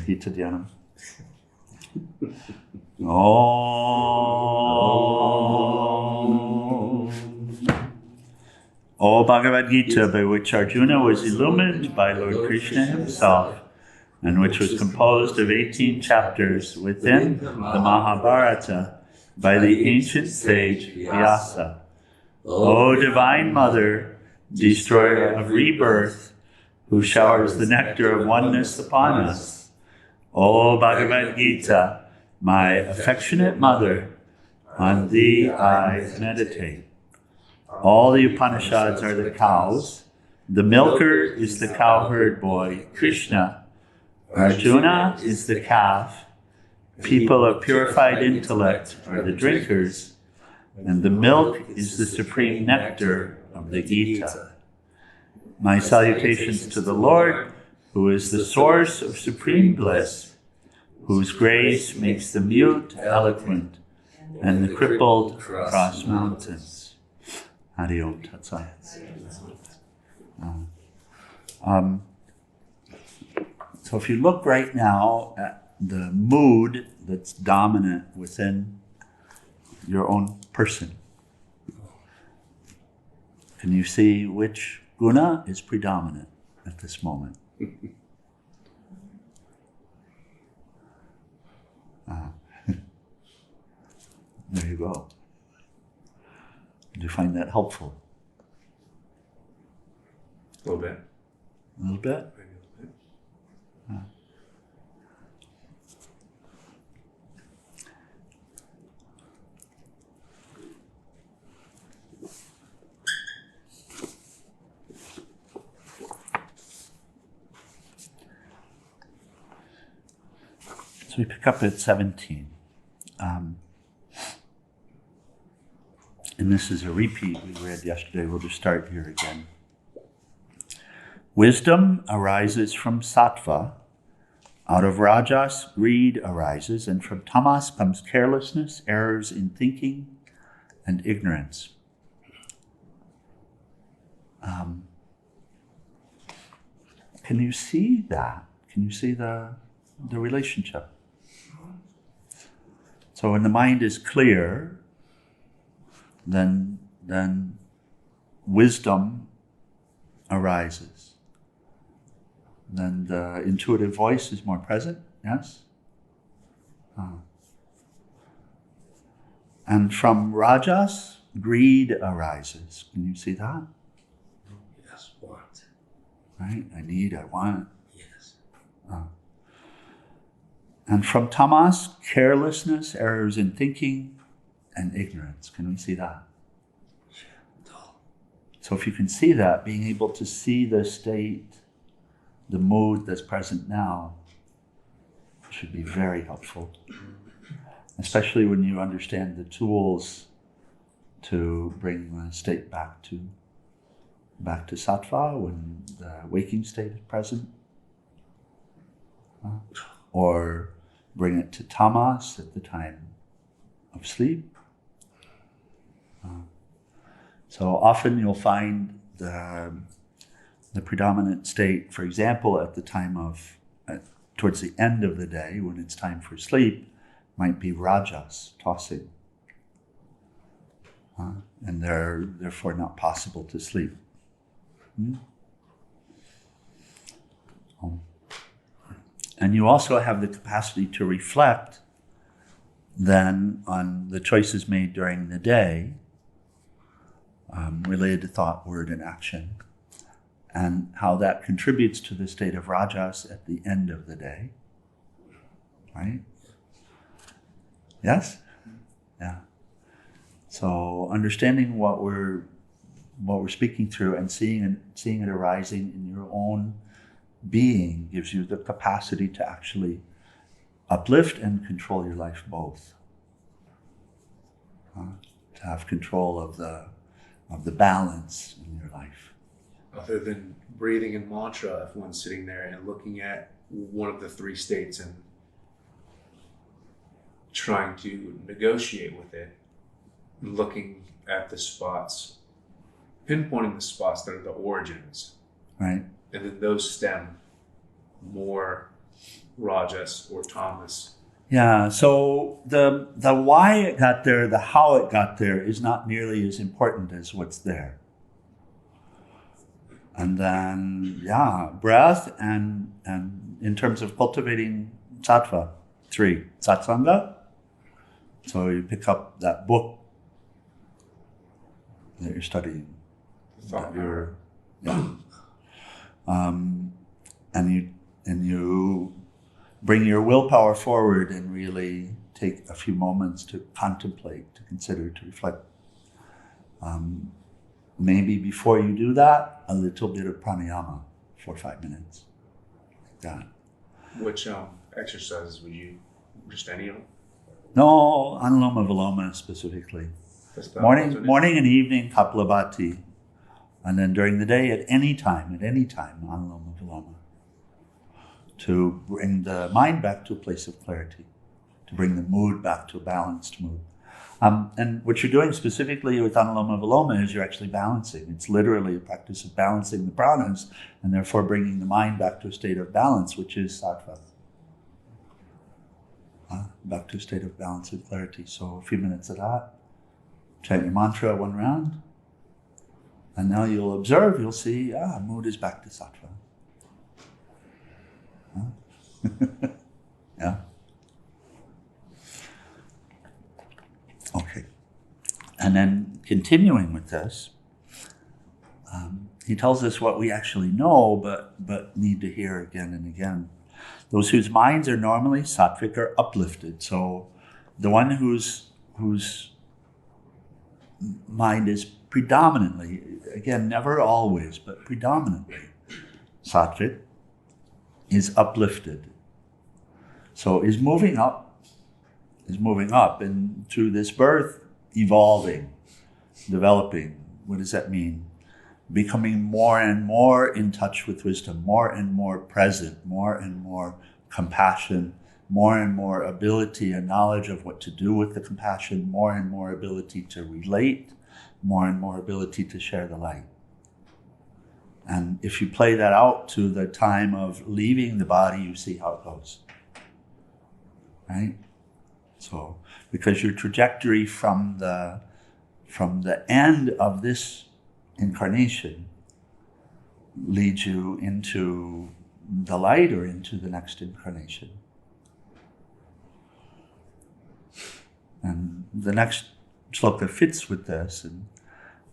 Geeta Dhyanam. Om. O Bhagavad Gita, by which Arjuna was illumined by Lord Krishna himself, and which was composed of 18 chapters within the Mahabharata by the ancient sage Vyasa. O Divine Mother, destroyer of rebirth, who showers the nectar of oneness upon us. O Bhagavad Gita, my affectionate mother, on thee I meditate. All the Upanishads are the cows. The milker is the cowherd boy, Krishna. Arjuna is the calf. People of purified intellect are the drinkers. And the milk is the supreme nectar of the Gita. My salutations to the Lord, who is the source of supreme bliss, whose grace makes the mute eloquent, and the crippled cross mountains. Hari Om Tat Sat. So if you look right now at the mood that's dominant within your own person, can you see which guna is predominant at this moment? There you go. Do you find that helpful? A little bit. A little bit? Maybe a little bit. So we pick up at 17. And this is a repeat we read yesterday. We'll just start here again. Wisdom arises from sattva. Out of rajas, greed arises, and from tamas comes carelessness, errors in thinking, and ignorance. Can you see that? Can you see the relationship? So when the mind is clear, then wisdom arises. Then the intuitive voice is more present, yes? And from rajas, greed arises. Can you see that? Yes, want. Right? I need, I want. Yes. And from tamas, carelessness, errors in thinking, and ignorance. Can we see that? So if you can see that, being able to see the state, the mood that's present now, should be very helpful. Especially when you understand the tools to bring the state back to sattva when the waking state is present. Or bring it to tamas at the time of sleep. So often you'll find the predominant state, for example, at the time of, towards the end of the day, when it's time for sleep, might be rajas, tossing. And they're therefore not possible to sleep. And you also have the capacity to reflect then on the choices made during the day, related to thought, word, and action, and how that contributes to the state of rajas at the end of the day. Right? Yes? Yeah. So understanding what we're speaking through and seeing it arising in your own being gives you the capacity to actually uplift and control your life both. To have control of the balance in your life. Other than breathing and mantra, if one's sitting there and looking at one of the three states and trying to negotiate with it, looking at the spots, pinpointing the spots that are the origins. Right. And then those stem more rajas or tamas. Yeah, so the why it got there, the how it got there is not nearly as important as what's there. And then, breath and in terms of cultivating sattva, 3, satsanga. So you pick up that book that you're studying. And you bring your willpower forward and really take a few moments to contemplate, to consider, to reflect. Maybe before you do that, a little bit of pranayama for 5 minutes, like that. Which exercises would you, just any of them? No, Anuloma Viloma specifically. Morning and evening, Kapalabhati. And then during the day, at any time, Anuloma Viloma. To bring the mind back to a place of clarity, to bring the mood back to a balanced mood. And what you're doing specifically with Anuloma Viloma is you're actually balancing. It's literally a practice of balancing the pranas and therefore bringing the mind back to a state of balance, which is sattva. Back to a state of balance and clarity. So a few minutes of that. Chant your mantra 1 round. And now you'll observe, you'll see, mood is back to sattva. Yeah. Okay. And then continuing with this, he tells us what we actually know, but need to hear again and again. Those whose minds are normally sattvic are uplifted. So the one whose mind is predominantly, again, never always, but predominantly sattvic, is uplifted. So is moving up, and through this birth, evolving, developing. What does that mean? Becoming more and more in touch with wisdom, more and more present, more and more compassion, more and more ability and knowledge of what to do with the compassion, more and more ability to relate, more and more ability to share the light. And if you play that out to the time of leaving the body, you see how it goes. Right? So, because your trajectory from the end of this incarnation leads you into the light or into the next incarnation. And the next sloka fits with this,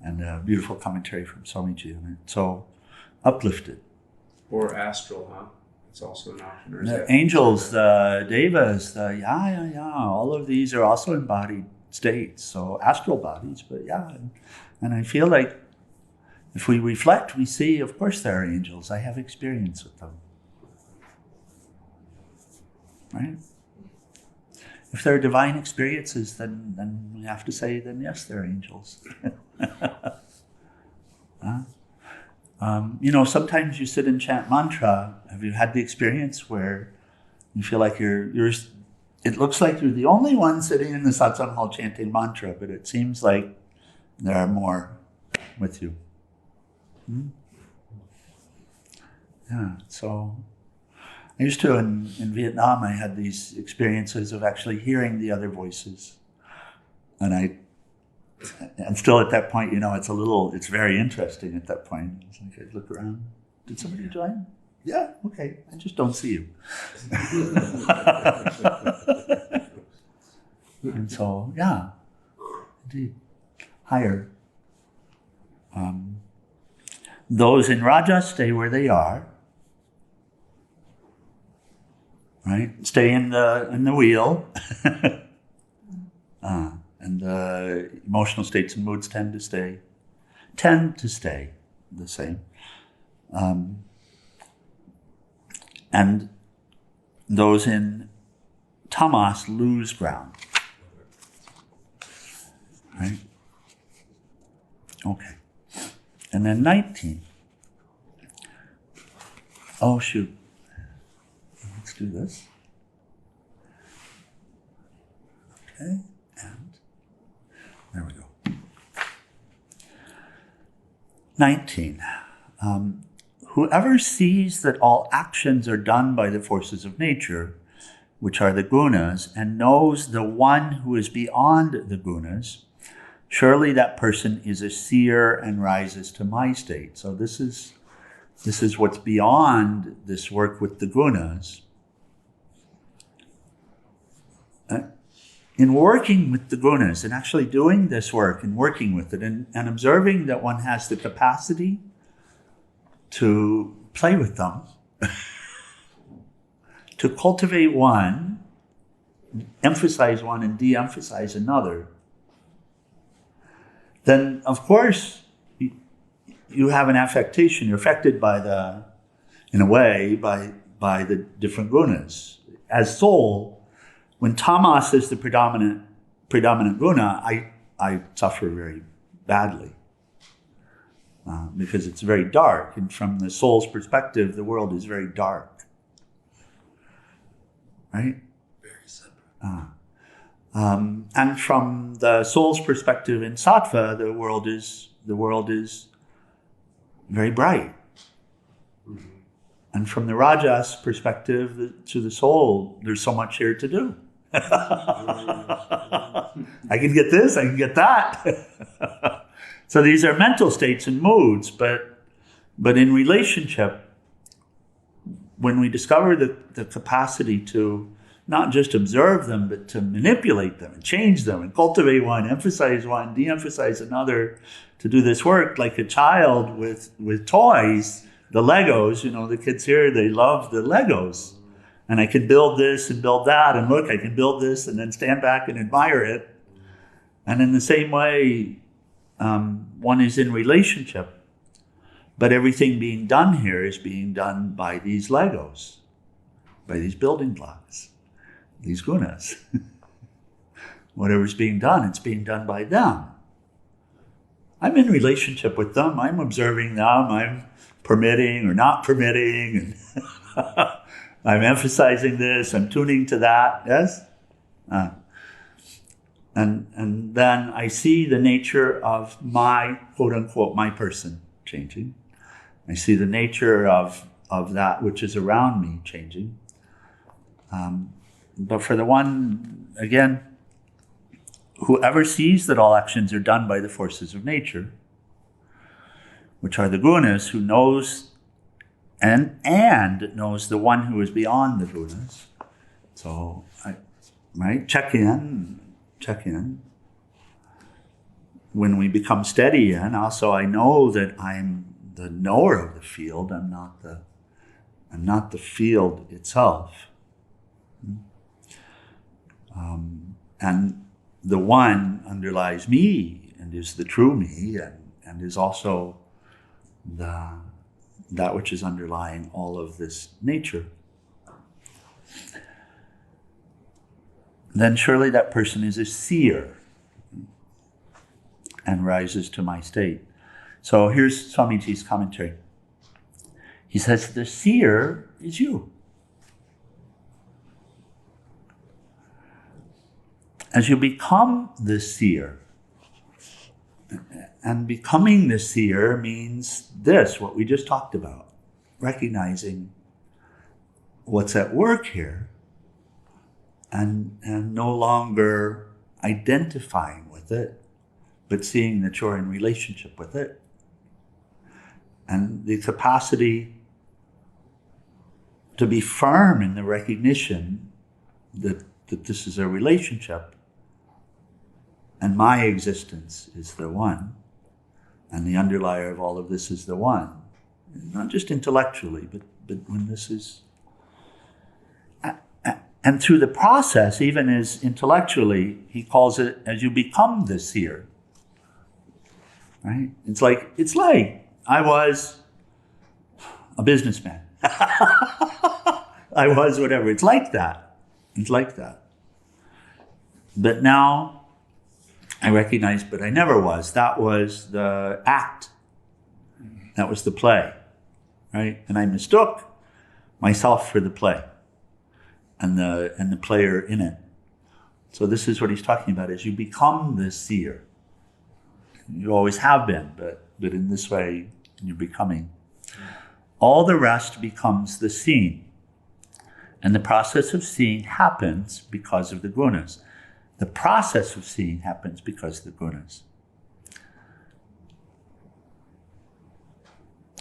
and a beautiful commentary from Swami on it. So, uplifted. Or astral, huh? It's also an option. Or is The that angels, the devas, all of these are also embodied states, so astral bodies, but and I feel like if we reflect, we see, of course there are angels. I have experience with them. Right? If they're divine experiences, then we have to say, then yes, they're angels. Sometimes you sit and chant mantra. Have you had the experience where you feel like it looks like you're the only one sitting in the satsang hall chanting mantra, but it seems like there are more with you. Yeah, so I used to, in Vietnam, I had these experiences of actually hearing the other voices. And still at that point, it's very interesting at that point. It's like I look around, did somebody join? Yeah, okay, I just don't see you. And so, indeed, higher. Those in Raja stay where they are. Right? Stay in the wheel. And emotional states and moods tend to stay the same. And those in tamas lose ground. Right? Okay. And then 19. Oh, shoot. Let's do this. Okay. And there we go. 19. whoever sees that all actions are done by the forces of nature, which are the gunas, and knows the one who is beyond the gunas, surely that person is a seer and rises to my state. So this is what's beyond this work with the gunas. In working with the gunas and actually doing this work and working with it and observing that one has the capacity to play with them, to cultivate one, emphasize one and de-emphasize another, then of course you have an affectation. You're affected by in a way, by the different gunas. As soul, when tamas is the predominant guna, I suffer very badly because it's very dark, and from the soul's perspective, the world is very dark, right? Very separate. And from the soul's perspective in sattva, the world is very bright. Mm-hmm. And from the rajas perspective, to the soul, there's so much here to do. I can get this, I can get that. So these are mental states and moods, but in relationship, when we discover the capacity to not just observe them, but to manipulate them and change them and cultivate one, emphasize one, de-emphasize another, to do this work like a child with toys, the Legos, the kids here, they love the Legos. And I can build this and build that, and look, I can build this and then stand back and admire it. And in the same way, one is in relationship, but everything being done here is being done by these Legos, by these building blocks, these gunas. Whatever's being done, it's being done by them. I'm in relationship with them. I'm observing them. I'm permitting or not permitting, and I'm emphasizing this, I'm tuning to that, yes? And then I see the nature of my, quote unquote, my person changing. I see the nature of that which is around me changing. But for the one, again, whoever sees that all actions are done by the forces of nature, which are the gunas, who knows and knows the one who is beyond the gunas. So, check in. When we become steady in, also I know that I'm the knower of the field. I'm not the field itself. And the one underlies me and is the true me and is also that which is underlying all of this nature. Then surely that person is a seer and rises to my state. So here's Swamiji's commentary. He says, the seer is you. As you become the seer, and becoming the seer means this, what we just talked about, recognizing what's at work here and no longer identifying with it, but seeing that you're in relationship with it. And the capacity to be firm in the recognition that this is a relationship and my existence is the one, and the underlier of all of this is the one. Not just intellectually, but when this is... And through the process, even as intellectually, he calls it as you become the seer. Right? It's like I was a businessman. I was whatever. It's like that. But now I recognize, but I never was. That was the act. That was the play. Right? And I mistook myself for the play and the player in it. So this is what he's talking about, is you become the seer. You always have been, but in this way you're becoming. all the rest becomes the seen. And the process of seeing happens because of the gunas. The process of seeing happens because of the gunas.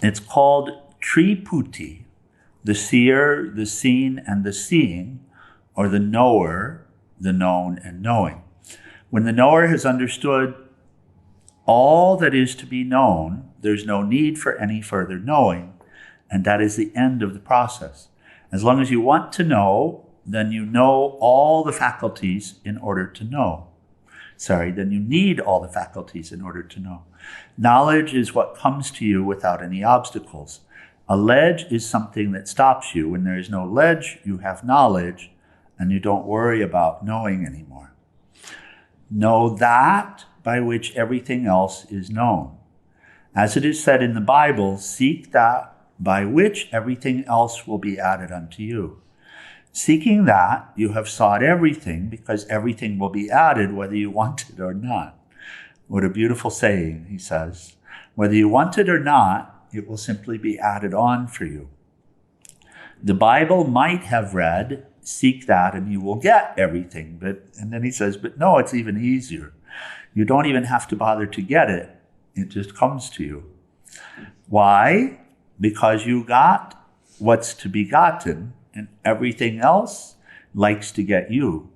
It's called Triputi, the seer, the seen, and the seeing, or the knower, the known, and knowing. When the knower has understood all that is to be known, there's no need for any further knowing, and that is the end of the process. As long as you want to know, then you know all the faculties in order to know. Then you need all the faculties in order to know. Knowledge is what comes to you without any obstacles. A ledge is something that stops you. When there is no ledge, you have knowledge, and you don't worry about knowing anymore. Know that by which everything else is known. As it is said in the Bible, seek that by which everything else will be added unto you. Seeking that, you have sought everything, because everything will be added whether you want it or not. What a beautiful saying, he says. Whether you want it or not, it will simply be added on for you. The Bible might have read, seek that and you will get everything. And then he says, but no, it's even easier. You don't even have to bother to get it. It just comes to you. Why? Because you got what's to be gotten, and everything else likes to get you.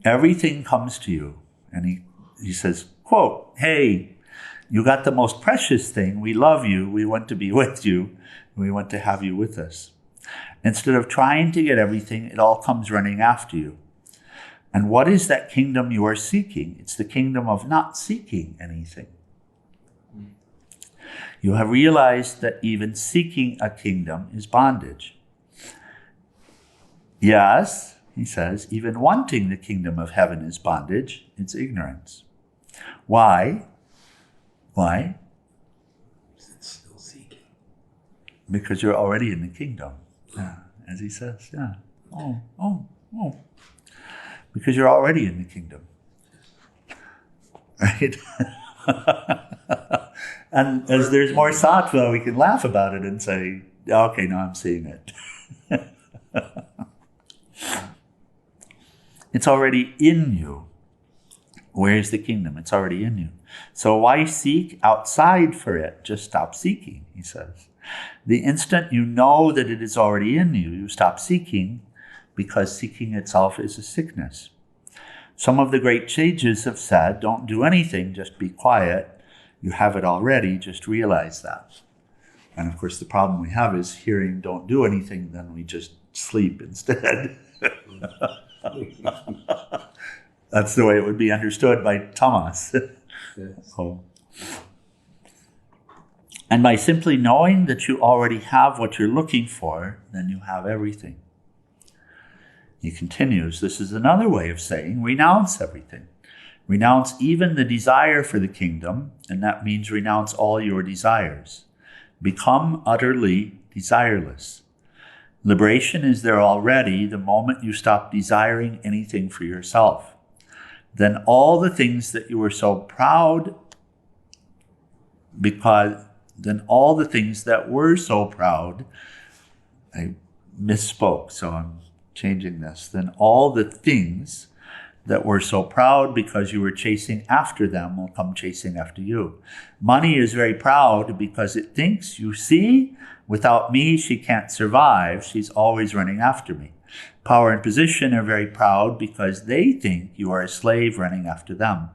Everything comes to you. And he says, quote, hey, you got the most precious thing. We love you. We want to be with you. We want to have you with us. Instead of trying to get everything, it all comes running after you. And what is that kingdom you are seeking? It's the kingdom of not seeking anything. You have realized that even seeking a kingdom is bondage. Yes, he says, even wanting the kingdom of heaven is bondage. It's ignorance. Why? Why? It's still seeking. Because you're already in the kingdom. Yeah, as he says, yeah. Oh. Because you're already in the kingdom. Right? And as there's more sattva, we can laugh about it and say, okay, now I'm seeing it. It's already in you. Where's the kingdom? It's already in you. So why seek outside for it? Just stop seeking, he says. The instant you know that it is already in you, you stop seeking, because seeking itself is a sickness. Some of the great sages have said, don't do anything, just be quiet. You have it already, just realize that. And of course, the problem we have is hearing don't do anything, then we just sleep instead. That's the way it would be understood by Thomas. Yes. Oh. And by simply knowing that you already have what you're looking for, then you have everything. He continues, this is another way of saying renounce everything. Renounce even the desire for the kingdom, and that means renounce all your desires. Become utterly desireless. Liberation is there already the moment you stop desiring anything for yourself. Then all the things that you were so proud, then all the things that were so proud, I misspoke, so I'm changing this. Then all the things that were so proud because you were chasing after them will come chasing after you. Money is very proud because it thinks, you see, without me, she can't survive. She's always running after me. Power and position are very proud because they think you are a slave running after them.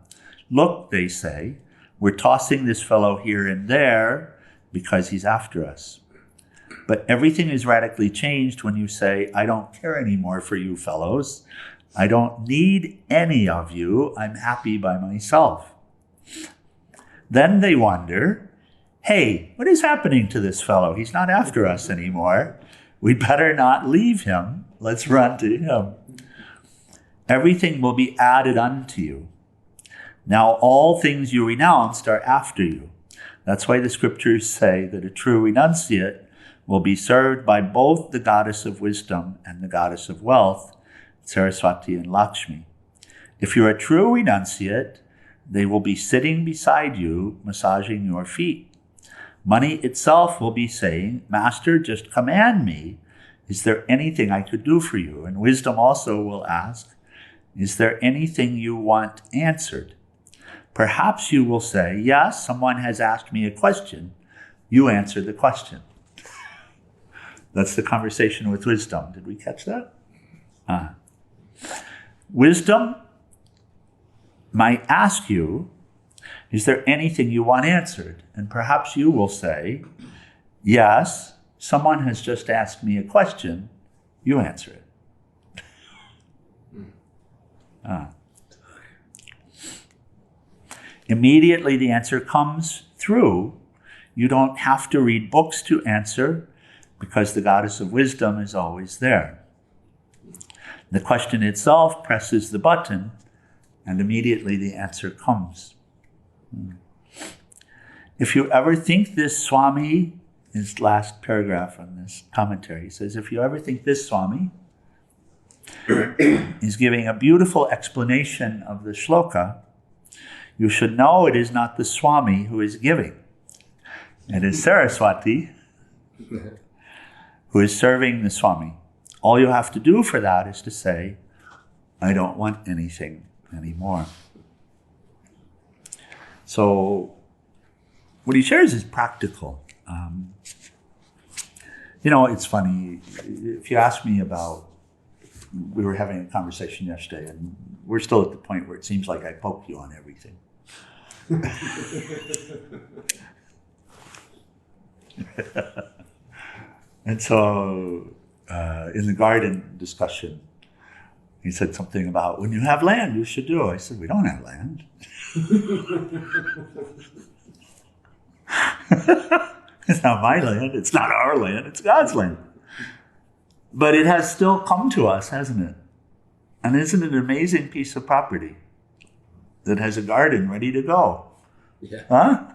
Look, they say, we're tossing this fellow here and there because he's after us. But everything is radically changed when you say, I don't care anymore for you fellows. I don't need any of you. I'm happy by myself. Then they wonder, hey, what is happening to this fellow? He's not after us anymore. We'd better not leave him. Let's run to him. Everything will be added unto you. Now all things you renounced are after you. That's why the scriptures say that a true renunciate will be served by both the goddess of wisdom and the goddess of wealth, Saraswati and Lakshmi. If you're a true renunciate, they will be sitting beside you, massaging your feet. Money itself will be saying, Master, just command me. Is there anything I could do for you? And wisdom also will ask, is there anything you want answered? Perhaps you will say, yes, someone has asked me a question. You answer the question. That's the conversation with wisdom. Did we catch that? Wisdom might ask you, is there anything you want answered? And perhaps you will say, yes, someone has just asked me a question. You answer it. Immediately the answer comes through. You don't have to read books to answer, because the goddess of wisdom is always there. The question itself presses the button, and immediately the answer comes. If you ever think this Swami, his last paragraph on this commentary, he says, if you ever think this Swami is giving a beautiful explanation of the shloka, you should know it is not the Swami who is giving. It is Saraswati who is serving the Swami. All you have to do for that is to say, I don't want anything anymore. So what he shares is practical. It's funny. If you ask me about, we were having a conversation yesterday, and we're still at the point where it seems like I poke you on everything. And so in the garden discussion, he said something about, when you have land, you should do. I said, we don't have land. It's not my land. It's not our land. It's God's land. But it has still come to us, hasn't it? And isn't it an amazing piece of property that has a garden ready to go? Yeah. Huh?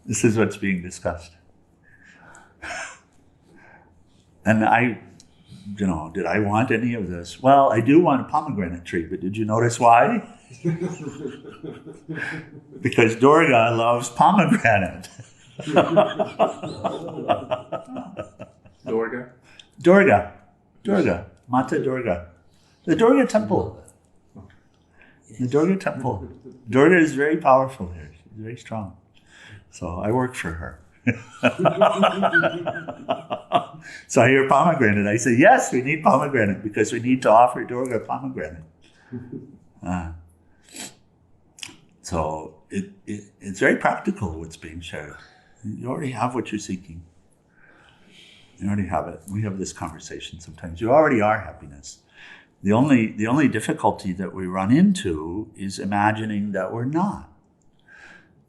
This is what's being discussed. And did I want any of this? Well, I do want a pomegranate tree, but did you notice why? Because Durga loves pomegranate. Durga? Durga. Mata Durga. The Durga temple. The Durga temple. Durga is very powerful here. She's very strong. So I work for her. So I hear pomegranate. I say, yes, we need pomegranate because we need to offer Durga pomegranate. So it's very practical what's being shared. You already have what you're seeking. You already have it. We have this conversation sometimes. You already are happiness. The only difficulty that we run into is imagining that we're not.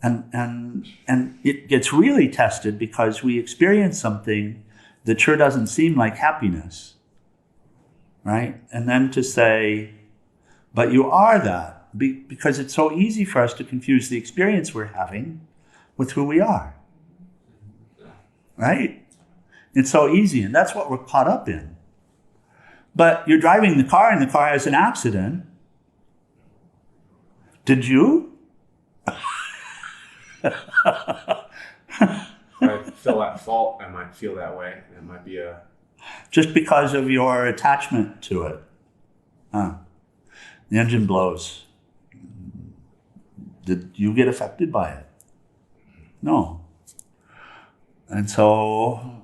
And it gets really tested because we experience something that sure doesn't seem like happiness, right? And then to say, but you are that, because it's so easy for us to confuse the experience we're having with who we are, right? It's so easy, and that's what we're caught up in. But you're driving the car and the car has an accident. Did you? If I feel at fault, I might feel that way. It might be just because of your attachment to it. The engine blows. Did you get affected by it? No. And so,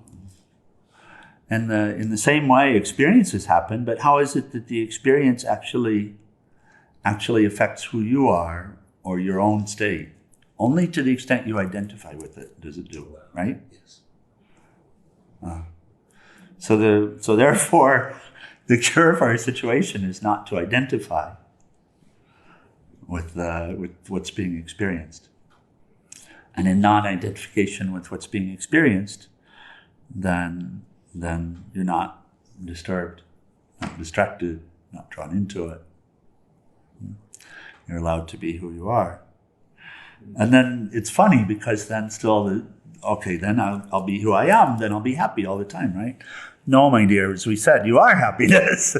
in the same way, experiences happen, but how is it that the experience actually affects who you are or your own state? Only to the extent you identify with it does it do it, right? Yes. So therefore, the cure for our situation is not to identify with what's being experienced. And in non-identification with what's being experienced, then you're not disturbed, not distracted, not drawn into it. You're allowed to be who you are. And then it's funny because then then I'll be who I am, then I'll be happy all the time, right? No, my dear, as we said, you are happiness.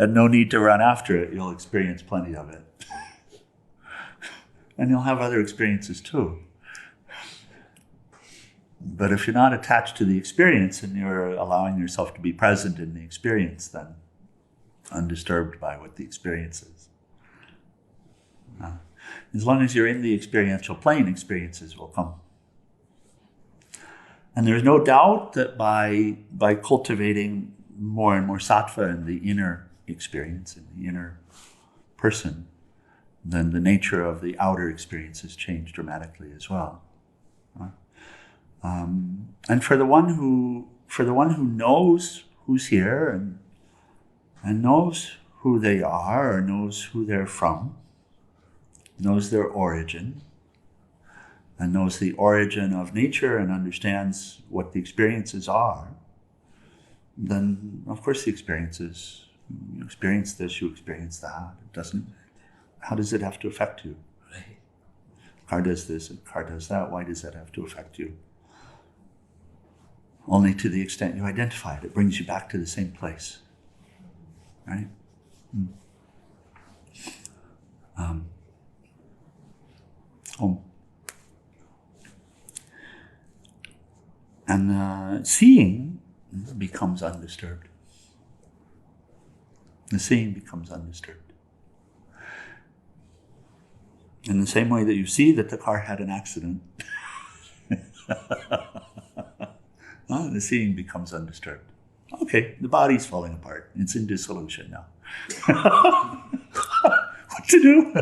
and no need to run after it. You'll experience plenty of it. And you'll have other experiences too. But if you're not attached to the experience and you're allowing yourself to be present in the experience, then undisturbed by what the experience is. As long as you're in the experiential plane, experiences will come. And there's no doubt that by cultivating more and more sattva in the inner experience, in the inner person, then the nature of the outer experiences change dramatically as well. And for the one who knows who's here and knows who they are or knows who they're from, knows their origin, and knows the origin of nature and understands what the experiences are, then of course the experiences, you experience this, you experience that. It doesn't. How does it have to affect you? Right. Car does this, a car does that. Why does that have to affect you? Only to the extent you identify it. It brings you back to the same place. Right? And seeing becomes undisturbed. The seeing becomes undisturbed. In the same way that you see that the car had an accident, the seeing becomes undisturbed. Okay, the body's falling apart. It's in dissolution now. What to do?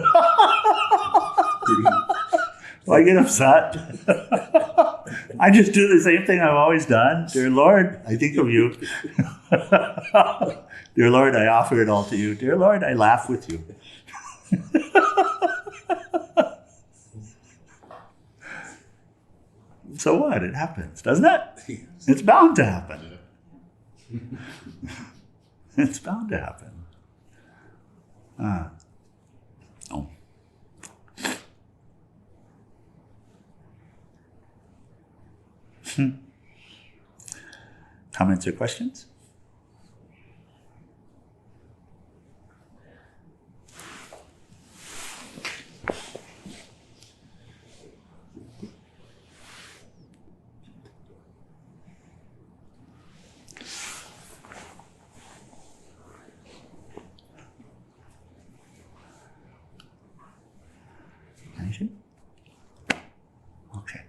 Do I get upset? I just do the same thing I've always done. Dear Lord, I think of you. Dear Lord, I offer it all to you. Dear Lord, I laugh with you. So what? It happens, doesn't it? It's bound to happen. It's bound to happen. Comments or questions? Anything? Okay.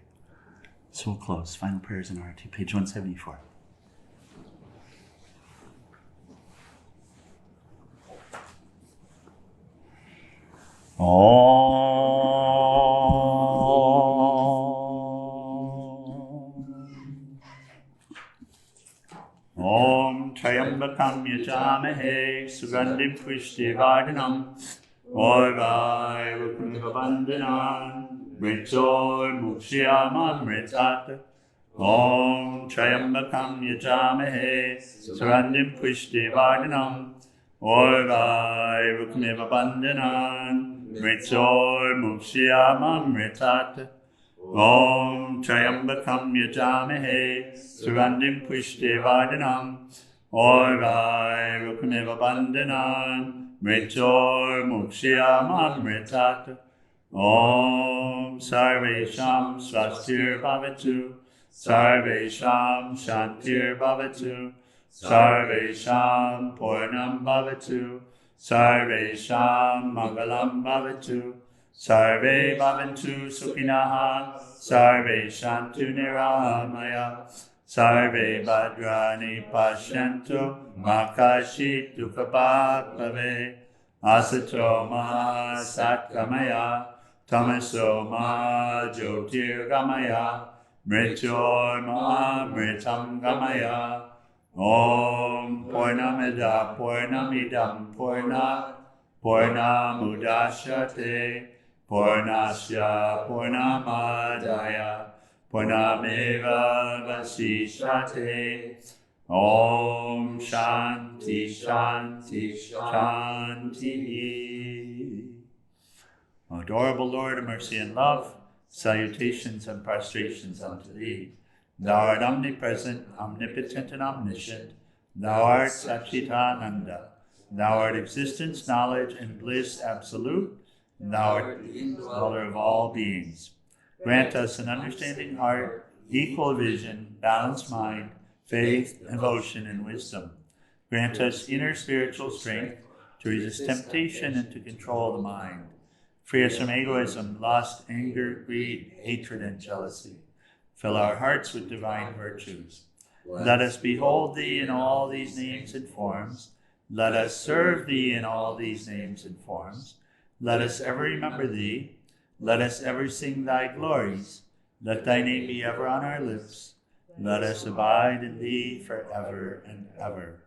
So we'll close. Final prayers in RT, page 174. Om Trayambakam Yajamahe Sugandhim Pushtivardhanam Orvai Rukundavandanan Mritor Mukshiyamamritat Om Trayambakam Yajamahe Sugandhim Pushtivardhanam Orvai Rukundavandanan Mritor Mukshiyamamritat Om Trayambakam Yajamahe Sugandhim Pushtivardhanam Orvai Rukuneva Bandhanan Mritor Mukshiyamamritat Om Sarvesham Swastir Bhavatu Sarvesham Shantir Bhavatu Sarvesham Purnam Bhavatu Sarvesham Mangalam Bhavatu Sarve Bhavantu Sukhinaha Sarve Shantu Niramaya Sarve Bhadrani Pashyantu Makashi Dukhabhave Asato Ma Satkamaya Tamaso Ma Jyotirgamaya Mritor Ma Mritam Gamaya Om Purnamida Purnamidam Purnamudashyate Purnasya Purnamadaya Purnameva Vasishate Om Shanti Shanti Shanti. Adorable Lord of mercy and love, salutations and prostrations unto Thee. Thou art omnipresent, omnipotent and omniscient. Thou art Satchidananda. Thou art existence, knowledge, and bliss absolute. Thou art the indweller of all beings. Grant us an understanding heart, equal vision, balanced mind, faith, devotion, and wisdom. Grant us inner spiritual strength to resist temptation and to control the mind. Free us from egoism, lust, anger, greed, hatred, and jealousy. Fill our hearts with divine virtues. Let us behold Thee in all these names and forms. Let us serve Thee in all these names and forms. Let us ever remember Thee. Let us ever sing Thy glories. Let Thy name be ever on our lips. Let us abide in Thee forever and ever.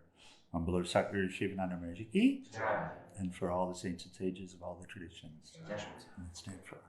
On below Sakura Shivananda Maharaj Ki, and for all the saints and sages of all the traditions. And stand for our